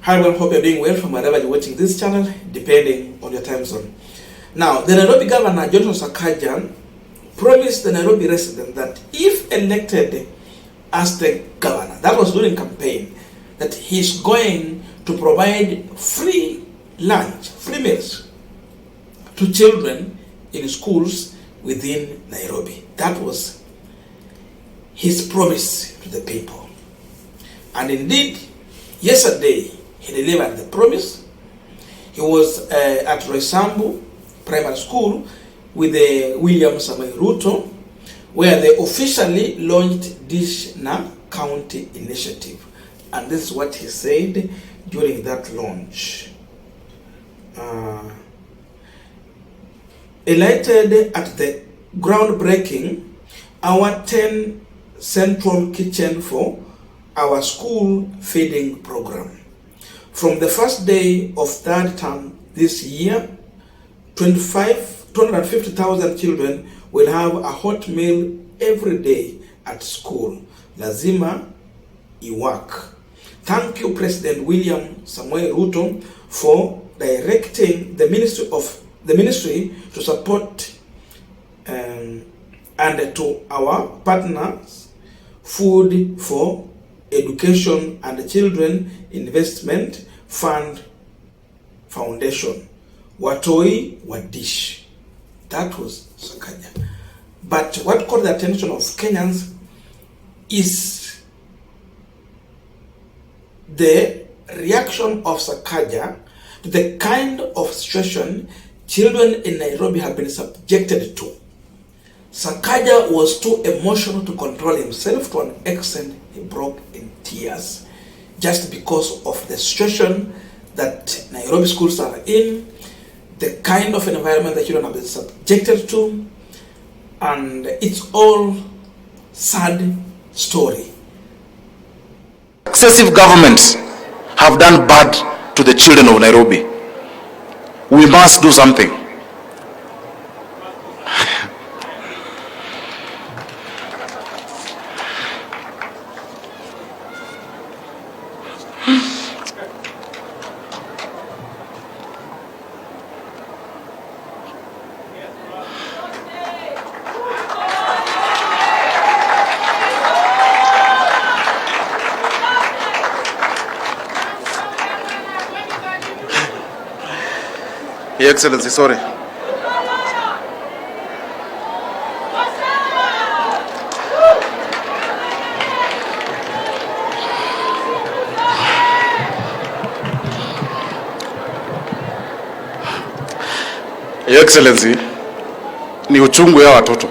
Hi everyone, hope you're doing well from wherever you're watching this channel, depending on your time zone. Now, the Nairobi Governor, Johnson Sakaja, promised the Nairobi residents that if elected as the governor, that was during campaign, that he's going to provide free lunch, free meals to children in schools within Nairobi. That was his promise to the people. And indeed, yesterday, he delivered the promise. He was at Roysambu Primary School with the William Samoei Ruto, where they officially launched this Na County initiative. And this is what he said during that launch. Elated at the groundbreaking, our 10 central kitchen for our school feeding program. From the first day of third term this year, 250,000 children will have a hot meal every day at school. Lazima iwak. Thank you, President William Samoei Ruto, for directing the ministry to support and to our partners, Food for Education and Children Investment Fund Foundation, Watoi Wadish. That was Sakaja. But what caught the attention of Kenyans is the reaction of Sakaja to the kind of situation children in Nairobi have been subjected to. Sakaja was too emotional to control himself to an extent he broke in tears just because of the situation that Nairobi schools are in, the kind of environment that children have been subjected to, and it's all sad story. Successive governments have done bad to the children of Nairobi. We must do something. Your Excellency, sorry. Your Excellency, ni uchungu ya watoto.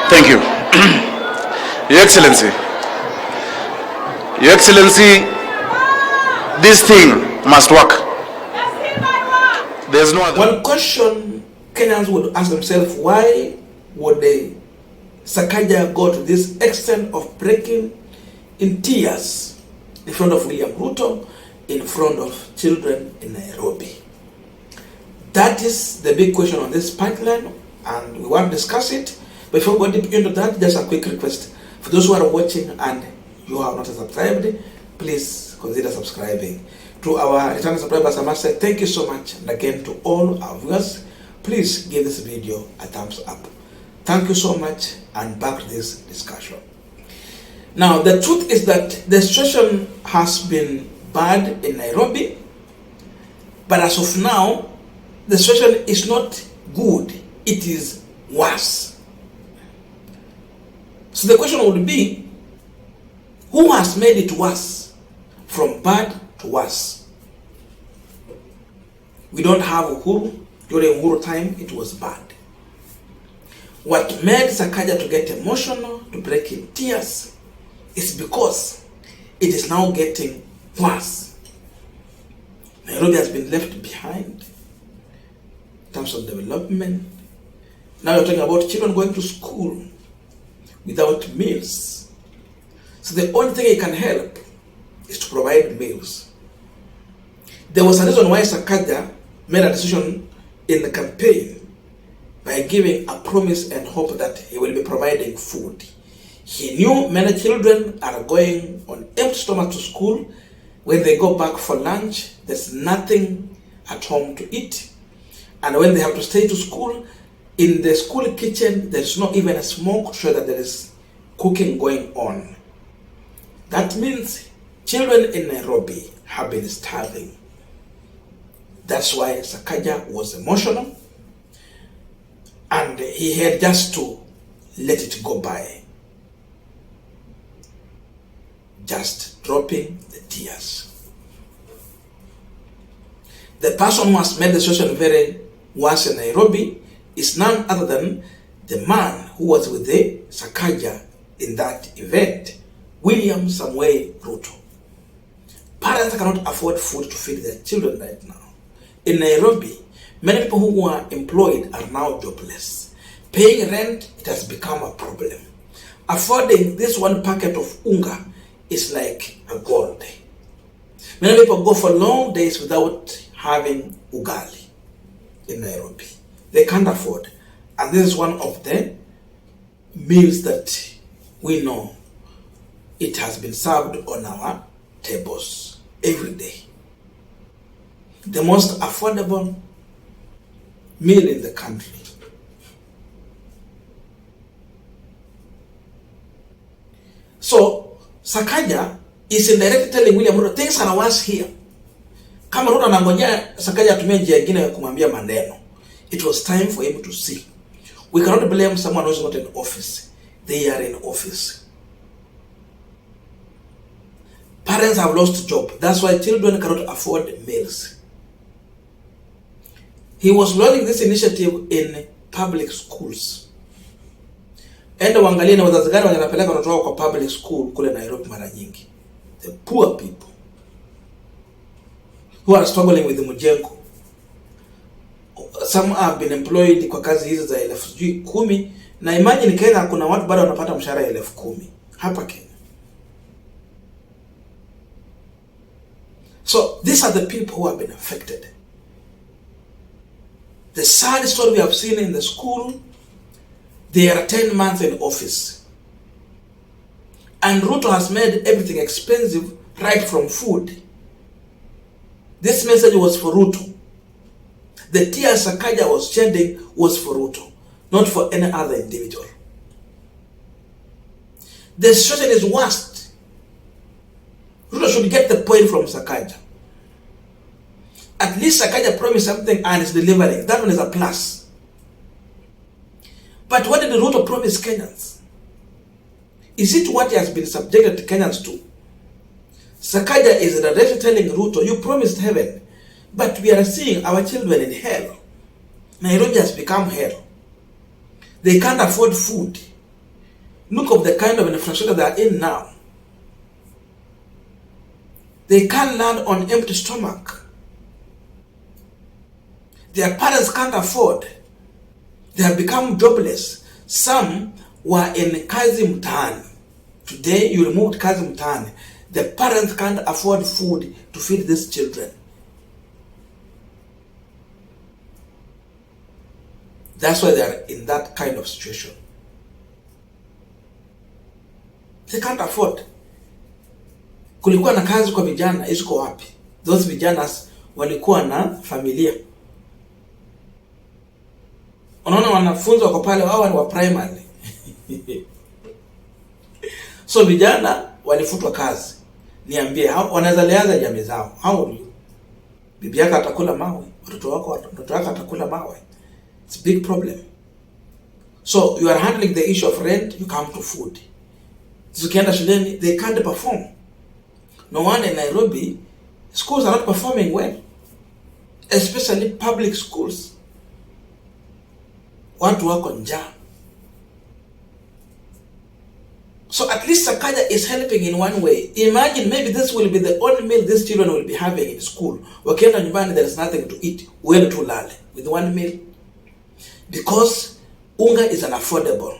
Thank you. Your Excellency. Your Excellency, this thing must work. There's no other. One question Kenyans would ask themselves, why would the Sakaja go to this extent of breaking in tears in front of William Ruto, in front of children in Nairobi? That is the big question on this pipeline, and we want to discuss it. Before we go deep into that, just a quick request. For those who are watching and you have not subscribed, please consider subscribing. To our returning subscribers, I must say thank you so much. And again, to all our viewers, please give this video a thumbs up. Thank you so much, and back to this discussion. Now, the truth is that the situation has been bad in Nairobi, but as of now, the situation is not good. It is worse. So the question would be, who has made it worse? From bad to worse. We don't have Uhuru. During Uhuru time, it was bad. What made Sakaja to get emotional, to break in tears, is because it is now getting worse. Nairobi has been left behind in terms of development. Now you're talking about children going to school without meals. So the only thing he can help is to provide meals. There was a reason why Sakaja made a decision in the campaign by giving a promise and hope that he will be providing food. He knew many children are going on empty stomach to school. When they go back for lunch, there's nothing at home to eat. And when they have to stay to school, in the school kitchen, there's not even a smoke to show that there is cooking going on. That means children in Nairobi have been starving. That's why Sakaja was emotional, and he had just to let it go by. Just dropping the tears. The person who has made the situation very worse in Nairobi is none other than the man who was with the Sakaja in that event, William Samuel Ruto. Parents cannot afford food to feed their children right now. In Nairobi, many people who were employed are now jobless. Paying rent, it has become a problem. Affording this one packet of unga is like a gold. Many people go for long days without having ugali in Nairobi. They can't afford. And this is one of the meals that we know it has been served on our tables every day. The most affordable meal in the country. So Sakaja is indirectly telling William Ruto things are worse here. Kama Ruto anangojea Sakaja atumie njia nyingine ya kumwambia maneno. It was time for him to see. We cannot blame someone who is not in office. They are in office. Parents have lost job. That's why children cannot afford meals. He was launching this initiative in public schools. Enda uangalie na wazazi gani wanapeleka watoto wao kwa public school kule Nairobi mara nyingi. The poor people who are struggling with the mjengo. Some have been employed kwa kazi hizi za 10,010, na imagine Kenya kuna watu bado wanapata mshahara ya 10,010 hapa Kenya. So these are the people who have been affected. The sad story we have seen in the school, they are 10 months in office. And Ruto has made everything expensive, right from food. This message was for Ruto. The tears Sakaja was shedding was for Ruto, not for any other individual. The situation is worst. Ruto should get the point from Sakaja. At least Sakaja promised something and is delivering. That one is a plus. But what did Ruto promise Kenyans? Is it what he has been subjected Kenyans to? Sakaja is directly telling Ruto, you promised heaven, but we are seeing our children in hell. Nairobi has become hell. They can't afford food. Look at the kind of infrastructure they are in now. They can't land on empty stomach. Their parents can't afford. They have become jobless. Some were in kazi mtaani. Today, you removed kazi mtaani. The parents can't afford food to feed these children. That's why they are in that kind of situation. They can't afford. Kulikuwa na kazi kwa vijana, iko wapi? Those vijanas walikuwa na familia. Unaona wanafunzi wako pale, wao ni wa primary. So vijana walifutwa kazi. Niambie, wanaweza leaza jamii zao. How will you? Bibi yako atakula mawe, watoto wako atakula mawe. It's a big problem. So you are handling the issue of rent, you come to food. Zikienda shuleni, they can't perform. No one in Nairobi, schools are not performing well. Especially public schools. Watu wako njaa. So at least Sakaja is helping in one way. Imagine maybe this will be the only meal these children will be having in school. Wakienda nyumbani, there is nothing to eat. Uende tu lale with one meal. Because unga is unaffordable.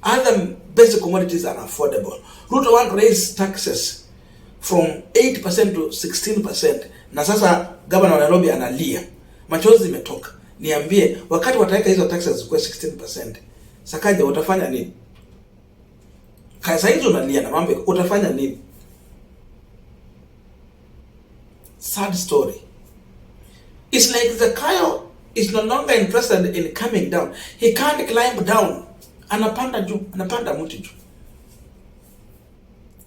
Other basic commodities are unaffordable. Ruto want to raise taxes from 8% to 16%. Na sasa governor wa Nairobi analia. Machozi zimetoka. Niambie, wakati wataweka hizo taxes kwa 16%, Sakaja utafanya nini? Kaya hizo unalia na mambo, utafanya nini? Sad story. It's like Sakaja is no longer interested in coming down. He can't climb down. Anapanda juu, anapanda mti juu.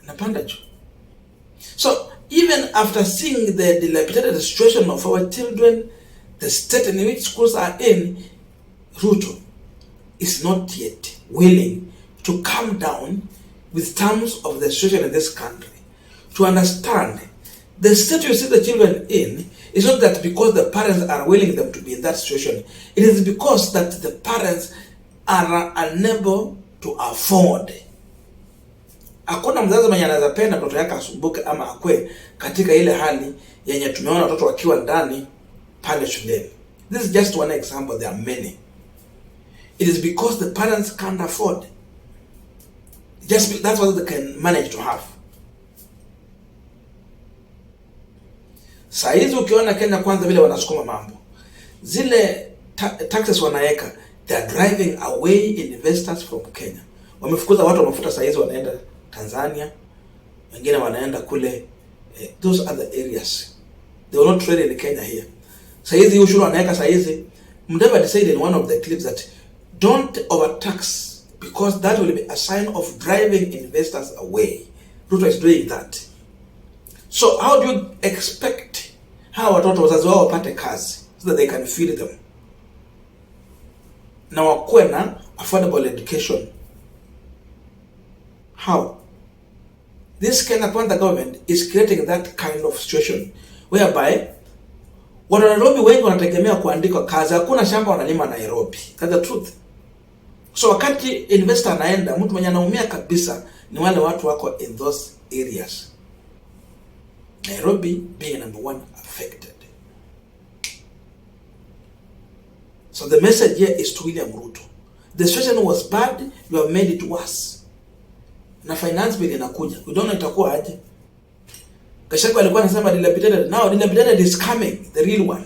Anapanda juu. So even after seeing the dilapidated situation of our children, the state in which schools are in, Ruto is not yet willing to come down with terms of the situation in this country. To understand, the state you see the children in is not that because the parents are willing them to be in that situation. It is because that the parents are unable to afford. Hakuna mzazi mwenye anaweza penda mtoto yake asumbuke ama akwe katika ile hali yenye tumeona watoto wakiwa ndani pale shuleni. This is just one example, there are many. It is because the parents can't afford. That's what they can manage to have. Saizi ukiona Kenya Kwanza vile wanasukuma mambo, zile taxes wanaeka, they are driving away investors from Kenya. Wamefukuza watu wa mafuta, saizi wanaenda Tanzania, wengine wanaenda kule, those other areas. They will not trade in Kenya here. Saizi ushuru wanaeka saizi. Mdavadi said in one of the clips that don't overtax, because that will be a sign of driving investors away. Ruto is doing that. So how do you expect hawa watoto wazazi wao wapate kazi so that they can feed them na wakuwe na affordable education? How? This Kenya Kwanza government is creating that kind of situation whereby wana Nairobi wengi wanategemea kuandikwa kazi. Hakuna shamba wanalima Nairobi. That's the truth. So wakati investor anaenda, mtu mwenye anaumia kabisa ni wale watu wako in those areas. Nairobi being number one affected. So the message here is to William Ruto. The situation was bad, you have made it worse. Na finance bill inakuja. We don't know itakuwa aje. Gachagua alikuwa anasema dilapidated. Now dilapidated is coming, the real one.